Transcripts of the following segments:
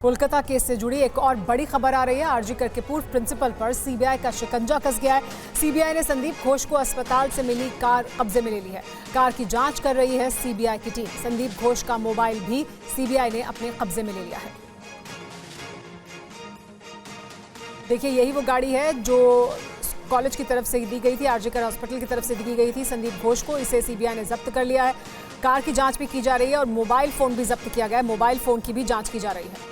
Kolkata case से जुड़ी एक और बड़ी खबर आ रही है। आरजीकर के पूर्व प्रिंसिपल पर सीबीआई का शिकंजा कस गया है। सीबीआई ने संदीप घोष को अस्पताल से मिली कार कब्जे में ले ली है। कार की जांच कर रही है सीबीआई की टीम। संदीप घोष का मोबाइल भी सीबीआई ने अपने कब्जे में ले लिया है। देखिए, यही वो गाड़ी है जो कॉलेज की तरफ से दी गई थी, आरजीकर हॉस्पिटल की तरफ से दी गई थी संदीप घोष को। इसे सीबीआई ने जब्त कर लिया है। कार की जांच भी की जा रही है और मोबाइल फोन भी जब्त किया गया है। मोबाइल फोन की भी जांच की जा रही है।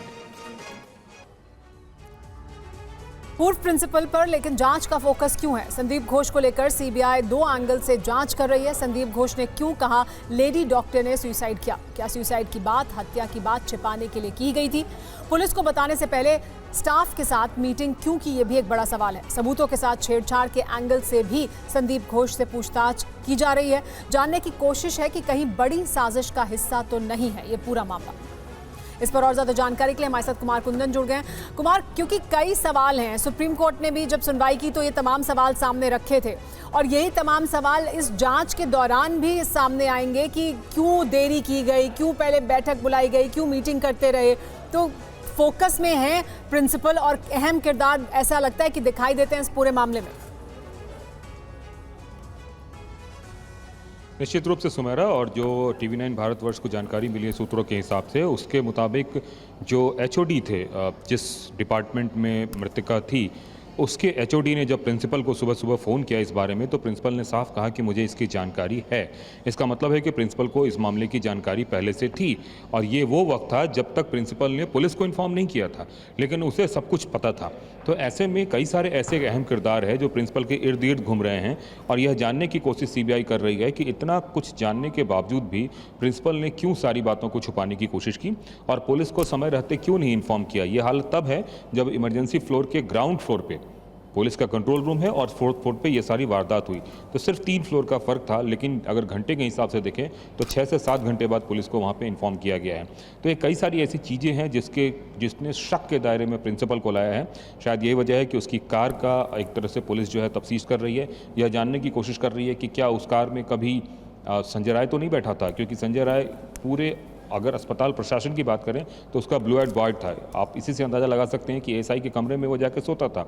पूर्व प्रिंसिपल पर लेकिन जांच का फोकस क्यों है? संदीप घोष को लेकर सीबीआई 2 एंगल से जांच कर रही है। संदीप घोष ने क्यों कहा लेडी डॉक्टर ने सुसाइड किया? क्या सुसाइड की बात, हत्या की बात छिपाने के लिए की गई थी? पुलिस को बताने से पहले स्टाफ के साथ मीटिंग क्यों की, ये भी एक बड़ा सवाल है। सबूतों के साथ छेड़छाड़ के एंगल से भी संदीप घोष से पूछताछ की जा रही है। जानने की कोशिश है कि कहीं बड़ी साजिश का हिस्सा तो नहीं है ये पूरा मामला। इस पर और ज्यादा जानकारी के लिए हमारे साथ कुमार कुंदन जुड़ गए। कुमार, क्योंकि कई सवाल हैं, सुप्रीम कोर्ट ने भी जब सुनवाई की तो ये तमाम सवाल सामने रखे थे और यही तमाम सवाल इस जांच के दौरान भी सामने आएंगे कि क्यों देरी की गई, क्यों पहले बैठक बुलाई गई, क्यों मीटिंग करते रहे। तो फोकस में है प्रिंसिपल और अहम किरदार ऐसा लगता है कि दिखाई देते हैं इस पूरे मामले में। निश्चित रूप से सुमेरा, और जो TV9 भारतवर्ष को जानकारी मिली है सूत्रों के हिसाब से, उसके मुताबिक जो HOD थे जिस डिपार्टमेंट में मृतका थी, उसके HOD ने जब प्रिंसिपल को सुबह सुबह फ़ोन किया इस बारे में, तो प्रिंसिपल ने साफ कहा कि मुझे इसकी जानकारी है। इसका मतलब है कि प्रिंसिपल को इस मामले की जानकारी पहले से थी और ये वो वक्त था जब तक प्रिंसिपल ने पुलिस को इन्फॉर्म नहीं किया था, लेकिन उसे सब कुछ पता था। तो ऐसे में कई सारे ऐसे अहम किरदार हैं जो प्रिंसिपल के इर्द गिर्द घूम रहे हैं और यह जानने की कोशिश सीबीआई कर रही है कि इतना कुछ जानने के बावजूद भी प्रिंसिपल ने क्यों सारी बातों को छुपाने की कोशिश की और पुलिस को समय रहते क्यों नहीं इन्फॉर्म किया। यह हालत तब है जब इमरजेंसी फ्लोर के ग्राउंड फ्लोर पे पुलिस का कंट्रोल रूम है और 4th फ्लोर पे ये सारी वारदात हुई। तो सिर्फ 3 फ्लोर का फर्क था, लेकिन अगर घंटे के हिसाब से देखें तो 6 से 7 घंटे बाद पुलिस को वहाँ पे इन्फॉर्म किया गया है। तो ये कई सारी ऐसी चीज़ें हैं जिसने शक के दायरे में प्रिंसिपल को लाया है। शायद यही वजह है कि उसकी कार का एक तरह से पुलिस जो है तफ्तीश कर रही है, यह जानने की कोशिश कर रही है कि क्या उस कार में कभी संजय राय तो नहीं बैठा था, क्योंकि संजय राय पूरे अगर अस्पताल प्रशासन की बात करें तो उसका ब्लू एंड वाइट था। आप इसी से अंदाज़ा लगा सकते हैं कि एसआई के कमरे में वो जाके सोता था,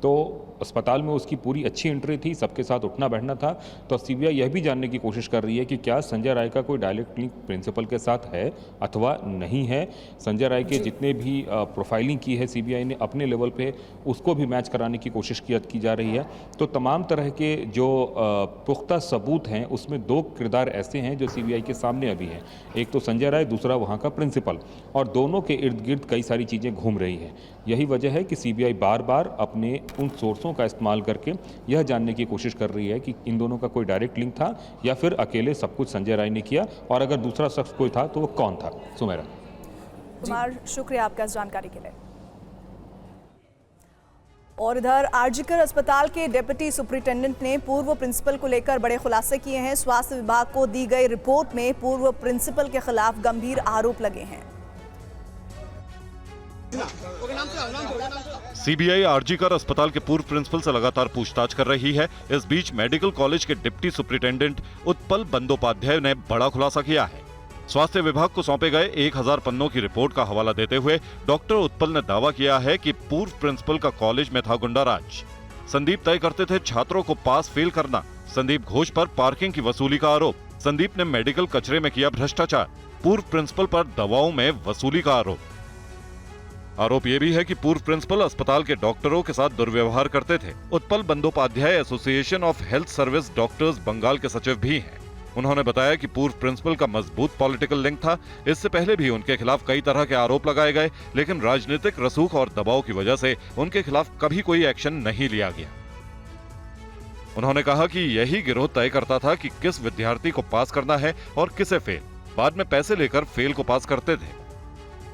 तो अस्पताल में उसकी पूरी अच्छी एंट्री थी, सबके साथ उठना बैठना था। तो सीबीआई यह भी जानने की कोशिश कर रही है कि क्या संजय राय का कोई डायरेक्ट लिंक प्रिंसिपल के साथ है अथवा नहीं है। संजय राय के जितने भी प्रोफाइलिंग की है सीबीआई ने अपने लेवल पे, उसको भी मैच कराने की कोशिश की जा रही है। तो तमाम तरह के जो पुख्ता सबूत हैं उसमें 2 किरदार ऐसे हैं जो सीबीआई के सामने अभी हैं। एक तो संजय राय, दूसरा वहाँ का प्रिंसिपल, और दोनों के इर्द गिर्द कई सारी चीज़ें घूम रही हैं। यही वजह है कि सीबीआई बार बार अपने उन सोर्सों का इस्तेमाल करके यह जानने की कोशिश कर रही है कि इन दोनों का कोई डायरेक्ट लिंक था या फिर अकेले सब कुछ संजय राय ने किया, और अगर दूसरा शख्स कोई था तो वो कौन था। सुमेरा। कुमार, शुक्रिया आपका इस जानकारी के लिए। और इधर आरजीकर अस्पताल के डिप्टी सुपरिटेंडेंट ने पूर्व प्रिंसिपल को लेकर बड़े खुलासे किए हैं। स्वास्थ्य विभाग को दी गई रिपोर्ट में पूर्व प्रिंसिपल के खिलाफ गंभीर आरोप लगे हैं। सीबीआई आरजीकर अस्पताल के पूर्व प्रिंसिपल से लगातार पूछताछ कर रही है। इस बीच मेडिकल कॉलेज के डिप्टी सुपरिटेंडेंट उत्पल बंदोपाध्याय ने बड़ा खुलासा किया है। स्वास्थ्य विभाग को सौंपे गए 1000 पन्नों की रिपोर्ट का हवाला देते हुए डॉक्टर उत्पल ने दावा किया है कि पूर्व प्रिंसिपल का कॉलेज में था गुंडाराज। संदीप तय करते थे छात्रों को पास फेल करना। संदीप घोष पर पार्किंग की वसूली का आरोप। संदीप ने मेडिकल कचरे में किया भ्रष्टाचार। पूर्व प्रिंसिपल पर दवाओं में वसूली का आरोप ये भी है कि पूर्व प्रिंसिपल अस्पताल के डॉक्टरों के साथ दुर्व्यवहार करते थे। Utpal Bandopadhyay association of health service doctors Bengal के सचिव भी हैं। उन्होंने बताया कि पूर्व प्रिंसिपल का मजबूत पॉलिटिकल लिंक था। इससे पहले भी उनके खिलाफ कई तरह के आरोप लगाए गए, लेकिन राजनीतिक रसूख और दबाव की वजह से उनके खिलाफ कभी कोई एक्शन नहीं लिया गया। उन्होंने कहा कि यही गिरोह तय करता था कि किस विद्यार्थी को पास करना है और किसे फेल। बाद में पैसे लेकर फेल को पास करते थे।